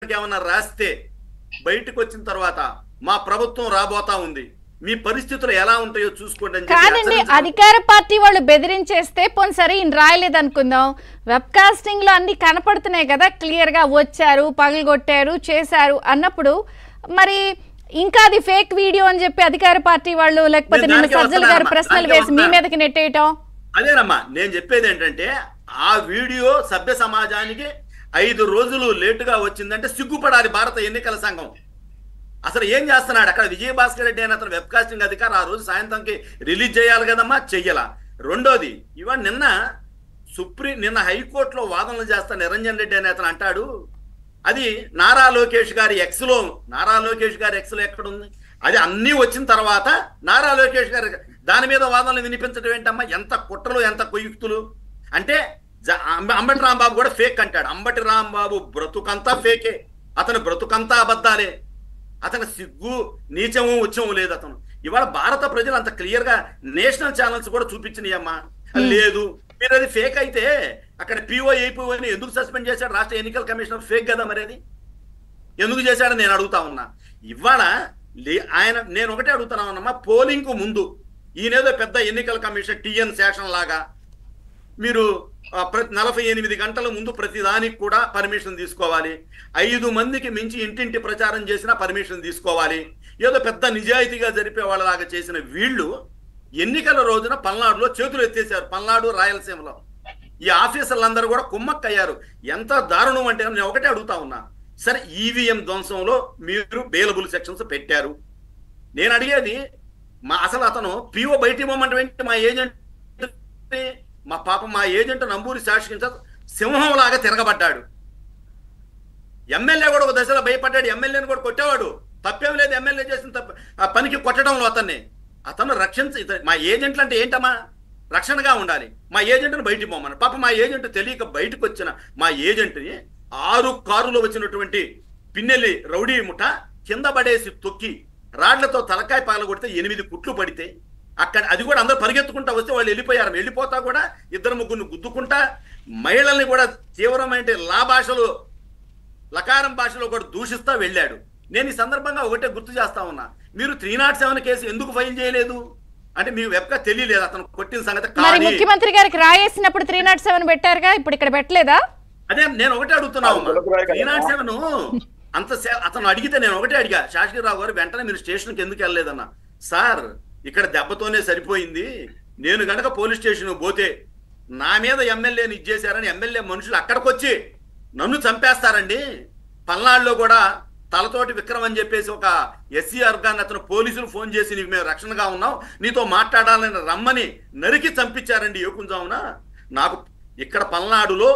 ఏమన్నా రాస్తే బయటకు వచ్చిన తర్వాత మా ప్రభుత్వం రాబోతా ఉంది, మీ పరిస్థితులు ఎలా ఉంటాయో చూసుకోండి అని కాదండి. అధికార పార్టీ వాళ్ళు బెదిరించేస్తే పోనీ సరే ఈయన రాయలేదు అనుకుందాం, వెబ్ కాస్టింగ్ లో అన్ని కనపడుతున్నాయి కదా, క్లియర్ గా వచ్చారు, పగలగొట్టారు, చేశారు అన్నప్పుడు మరి ఇంకా అది ఫేక్ వీడియో అని చెప్పి అధికార పార్టీ వాళ్ళు లేకపోతే నిన్న సజ్జల గారు ప్రశ్నలు వేసి మీ మీదకి నెట్టేయటం. అదేనమ్మా నేను చెప్పేది ఏంటంటే, ఆ వీడియో సభ్య సమాజానికి 5 రోజులు లేటుగా వచ్చిందంటే సిగ్గుపడాలి భారత ఎన్నికల సంఘం. అసలు ఏం చేస్తున్నాడు అక్కడ? విజయభాస్కర్ రెడ్డి అని అతను వెబ్ కాస్టింగ్ అధికారి ఆ రోజు సాయంత్రంకి రిలీజ్ చేయాలి కదమ్మా, చెయ్యాల. రెండోది ఇవాళ నిన్న హైకోర్టులో వాదనలు చేస్తా నిరంజన్ రెడ్డి అని అతను అంటాడు, అది నారా లోకేష్ గారి ఎక్స్లో ఎక్కడుంది? అది అన్నీ వచ్చిన తర్వాత నారా లోకేష్ గారి దాని మీద వాదనలు వినిపించడం ఏంటమ్మా? ఎంత కుట్రలు, ఎంత కుయుక్తులు అంటే అంబటి రాంబాబు కూడా ఫేక్ అంటాడు. అంబటి రాంబాబు బ్రతుకంతా ఫేకే, అతను బ్రతుకంతా అబద్ధాలే, అతను సిగ్గు నీచము ఉచ్చము లేదు అతను. ఇవాళ భారత ప్రజలు అంత క్లియర్ గా నేషనల్ ఛానల్స్ కూడా చూపించినాయమ్మా. లేదు మీరు అది ఫేక్ అయితే అక్కడ పిఓ అని ఎందుకు సస్పెండ్ చేశాడు రాష్ట్ర ఎన్నికల కమిషనర్? ఫేక్ కదా మరి, అది ఎందుకు చేశాడని నేను అడుగుతా ఉన్నా. ఇవాళ నేను ఒకటే అడుగుతున్నా ఉన్నమ్మా, పోలింగ్ కు ముందు ఈయనేదో పెద్ద ఎన్నికల కమిషన్ టిఎన్ శాసనం లాగా మీరు 48 గంటల ముందు ప్రతిదానికి కూడా పర్మిషన్ తీసుకోవాలి, 5 మందికి మించి ఇంటింటి ప్రచారం చేసినా పర్మిషన్ తీసుకోవాలి, ఏదో పెద్ద నిజాయితీగా జరిపే వాళ్ళలాగా చేసిన వీళ్ళు ఎన్నికల రోజున పల్నాడులో చేతులు ఎత్తేసారు. పల్నాడు, రాయలసీమలో ఈ ఆఫీసర్లందరూ కూడా కుమ్మక్కయ్యారు. ఎంత దారుణం అంటే నేను ఒకటే అడుగుతా ఉన్నా, సరే ఈవీఎం ధ్వంసంలో మీరు బెయిలబుల్ సెక్షన్స్ పెట్టారు. నేను అడిగేది అసలు అతను పిఓ బయట ఇవ్వమంటే మా ఏజెంట్ మా ఏజెంట్ నంబూరి శాసకించ సింహం లాగా తిరగబడ్డాడు. ఎమ్మెల్యే కూడా ఒక దశలో భయపడ్డాడు, ఎమ్మెల్యేని కూడా కొట్టేవాడు. తప్పేం లేదు ఎమ్మెల్యే చేసిన పనికి కొట్టడంలో అతను మా ఏజెంట్లు అంటే ఏంటమ్మా? రక్షణగా ఉండాలి. మా ఏజెంట్ను బయటికి పోమని మా ఏజెంట్ తెలియక బయటకు వచ్చిన మా ఏజెంట్ని 6 కారులో వచ్చినటువంటి పిన్నెల్లి రౌడీ ముఠ కింద పడేసి తొక్కి రాడ్లతో తలకాయ పగలగొడితే 8 కుట్లు పడితే అక్కడ అది కూడా అందరూ పరిగెత్తుకుంటా వస్తే వాళ్ళు వెళ్ళిపోయారు. వెళ్ళిపోతా కూడా 2-3 గుద్దుకుంటా మహిళల్ని కూడా తీవ్రమైన లకారం భాషలో కూడా దూషిస్తా వెళ్ళాడు. నేను ఈ సందర్భంగా ఒకటే గుర్తు చేస్తా ఉన్నా, మీరు 307 కేసు ఎందుకు ఫైల్ చేయలేదు అంటే మీ వెబ్గా తెలియలేదు అతను కొట్టిన సంగతి. ముఖ్యమంత్రి గారికి రాయేసినప్పుడు 307 పెట్టారుగా, ఇప్పుడు ఇక్కడ పెట్టలేదా? అదే నేను ఒకటే అడుగుతున్నావు, 307 అతను అడిగితే నేను ఒకటే అడిగా, శాసకరావు గారు వెంటనే మీరు స్టేషన్కి ఎందుకు వెళ్ళలేదన్నా? సార్ ఇక్కడ దెబ్బతోనే సరిపోయింది, నేను గనక పోలీస్ స్టేషన్ పోతే నా మీద ఎమ్మెల్యేని ఇచ్చేశారని ఎమ్మెల్యే మనుషులు అక్కడికి వచ్చి నన్ను చంపేస్తారండి. పల్నాడులో కూడా తలతోటి విక్రమ్ అని చెప్పేసి ఒక ఎస్సీ వర్గాన్ని అతను పోలీసులు ఫోన్ చేసి నీకు మేము రక్షణగా ఉన్నాం, నీతో మాట్లాడాలని రమ్మని నరికి చంపించారండి ఏకుంజామున. నాకు ఇక్కడ పల్నాడులో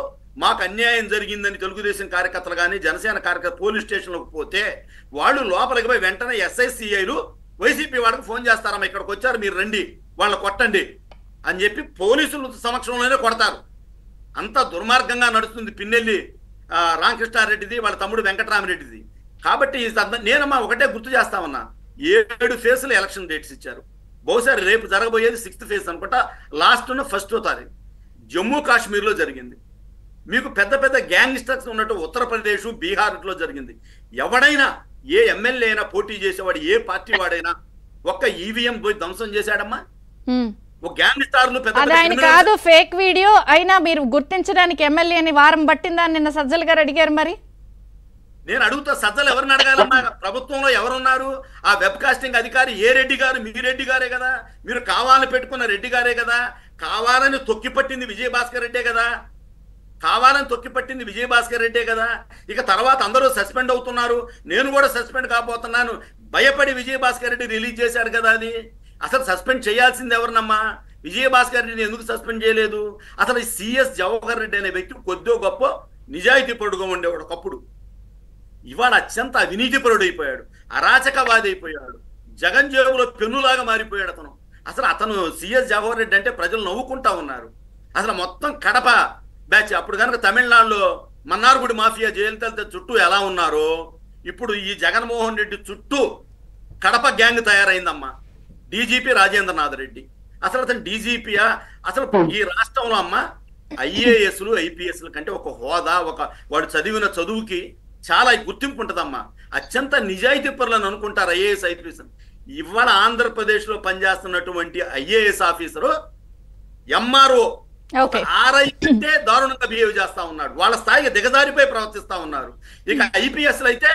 మాకు అన్యాయం జరిగిందని తెలుగుదేశం కార్యకర్తలు కానీ జనసేన కార్యకర్త పోలీస్ స్టేషన్లోకి పోతే వాళ్ళు లోపలికి పోయి వెంటనే ఎస్ఐసిఐలు వైసీపీ వాళ్ళకి ఫోన్ చేస్తారమ్మా, ఇక్కడికి వచ్చారు మీరు రండి వాళ్ళని కొట్టండి అని చెప్పి పోలీసుల సమక్షంలోనే కొడతారు. అంత దుర్మార్గంగా నడుస్తుంది పిన్నెల్లి రామకృష్ణారెడ్డిది, వాళ్ళ తమ్ముడు వెంకటరామరెడ్డిది. కాబట్టి నేనమ్మా ఒకటే గుర్తు చేస్తా ఉన్నా, 7 ఫేజ్లు ఎలక్షన్ డేట్స్ ఇచ్చారు. బహుశా రేపు జరగబోయేది 6th ఫేజ్ అనుకుంటా, లాస్ట్ 1st తారీఖు జమ్మూ కాశ్మీర్లో జరిగింది. మీకు పెద్ద పెద్ద గ్యాంగ్స్టర్స్ ఉన్నట్టు ఉత్తరప్రదేశ్, బీహార్లో జరిగింది. ఎవడైనా ఏ ఎమ్మెల్యే అయినా పోటీ చేసేవాడు ఏ పార్టీ వాడైనా ఒక్క ఈవీఎం పోయి ధ్వంసం చేశాడమ్మా? ఒక గ్యాంగ్ స్టార్లు ఆయన కాదు ఫేక్ వీడియో అయినా మీరు గుర్తించడానికి ఎమ్మెల్యేని వారం పట్టిందా నిన్న సజ్జల గారు అడిగారు. మరి నేను అడుగుతా, సజ్జలు ఎవరిని అడగాలమ్మా? ప్రభుత్వంలో ఎవరున్నారు? ఆ వెబ్ కాస్టింగ్ అధికారి ఏ రెడ్డి గారు? మీ రెడ్డి గారే కదా, మీరు కావాలని పెట్టుకున్న రెడ్డి గారే కదా, కావాలని తొక్కిపట్టింది విజయభాస్కర్ రెడ్డే కదా, ఇక తర్వాత అందరూ సస్పెండ్ అవుతున్నారు, నేను కూడా సస్పెండ్ కాబోతున్నాను, భయపడి విజయభాస్కర్ రెడ్డి రిలీజ్ చేశాడు కదా. అది అసలు సస్పెండ్ చేయాల్సింది ఎవరినమ్మా? విజయభాస్కర్ రెడ్డిని ఎందుకు సస్పెండ్ చేయలేదు? అసలు సిఎస్ జవహర్ రెడ్డి అనే వ్యక్తి కొద్దో గొప్ప నిజాయితీ పరుడుగా ఉండేవాడు ఒకప్పుడు. ఇవాళ అత్యంత అవినీతిపరుడు అయిపోయాడు, అరాచకవాది అయిపోయాడు, జగన్ జేబులో పెన్నులాగా మారిపోయాడు అతను. అతను సిఎస్ జవహర్ రెడ్డి అంటే ప్రజలు నవ్వుకుంటా ఉన్నారు. అసలు మొత్తం కడప బ్యాచ్ అప్పుడు కనుక తమిళనాడులో మన్నార్గుడి మాఫియా జయలలిత చుట్టూ ఎలా ఉన్నారో ఇప్పుడు ఈ జగన్మోహన్ రెడ్డి చుట్టూ కడప గ్యాంగ్ తయారైందమ్మా. డీజీపీ రాజేంద్రనాథ్ రెడ్డి అసలు అతను డీజీపీయా? అసలు ఈ రాష్ట్రంలో అమ్మ ఐఏఎస్లు ఐపీఎస్ల కంటే ఒక హోదా, వాడు చదివిన చదువుకి చాలా గుర్తింపు ఉంటుందమ్మా. అత్యంత నిజాయితీ పరులను అనుకుంటారు ఐఏఎస్ ఐపీఎస్. ఇవాళ ఆంధ్రప్రదేశ్ లో పనిచేస్తున్నటువంటి ఐఏఎస్ ఆఫీసరు ఎంఆర్ఓ ఆర్ఐ అంటే దారుణంగా బిహేవ్ చేస్తా ఉన్నాడు. వాళ్ళ స్థాయికి దిగజారిపోయి ప్రవర్తిస్తా ఉన్నారు. ఇక ఐపీఎస్లు అయితే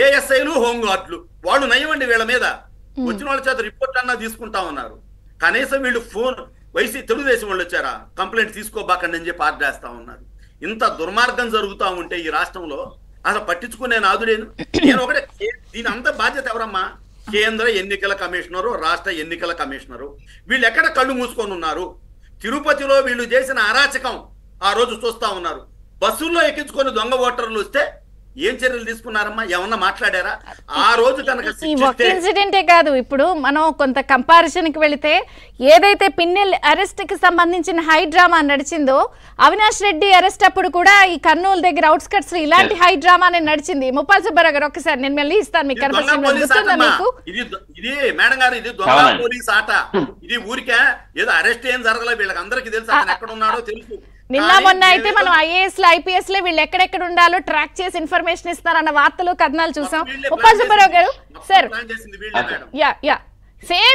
ఏఎస్ఐలు హోంగార్డులు వాళ్ళు నయమండి. వీళ్ళ మీద వచ్చిన వాళ్ళ చేత రిపోర్ట్ అన్నా తీసుకుంటా ఉన్నారు. కనీసం వీళ్ళు ఫోన్ తెలుగుదేశం వాళ్ళు వచ్చారా కంప్లైంట్ తీసుకోబాకండి అని చెప్పి ఆర్డర్ చేస్తా ఉన్నారు. ఇంత దుర్మార్గం జరుగుతూ ఉంటే ఈ రాష్ట్రంలో అసలు పట్టించుకునే నాదుడేను. నేను ఒకటే, దీని అంత బాధ్యత ఎవరమ్మా? కేంద్ర ఎన్నికల కమిషనరు, రాష్ట్ర ఎన్నికల కమిషనరు. వీళ్ళు ఎక్కడ కళ్ళు మూసుకొని ఉన్నారు? తిరుపతిలో వీళ్ళు చేసిన అరాచకం ఆ రోజు చూస్తా ఉన్నారు. బస్సుల్లో ఎక్కించుకొని దొంగ ఓటర్లు వస్తే ఏం చర్యలు తీసుకున్నారమ్మా? ఏమన్నా మాట్లాడారా? ఆ రోజు కనుక ఈ ఒక్క ఇన్సిడెంటే కాదు, ఇప్పుడు మనం కొంత కంపారిజన్ కి వెళితే ఏదైతే పిన్నెల్ అరెస్ట్ కి సంబంధించిన హై డ్రామా నడిచిందో, అవినాష్ రెడ్డి అరెస్ట్ అప్పుడు కూడా ఈ కర్నూలు దగ్గర అవుట్స్కట్స్ లో ఇలాంటి హై డ్రామానే నడిచింది. ముప్పాల్ సుబ్బారావు గారు ఒక్కసారి నేను మళ్ళీ ఇస్తాను మీకు కనిపిస్తుంది మీకు. ఇది మేడం గారు, ఇది దొంగ పోలీస్ ఆట. ఇది ఊరికే ఏదో అరెస్ట్ ఏం జరగలేదు. వీళ్ళకి అందరికీ తెలుసు అతను ఎక్కడ ఉన్నాడో తెలుసు. నిన్న మొన్న అయితే మనం ఐఏఎస్ లో ఐపీఎస్ లో వీళ్ళు ఎక్కడెక్కడ ఉండాలో ట్రాక్ చేసి ఇన్ఫర్మేషన్ ఇస్తారన్న వార్తలు కథనాలు చూసాం. ముప్పాల్ సుబ్బారావు గారు సార్, సేమ్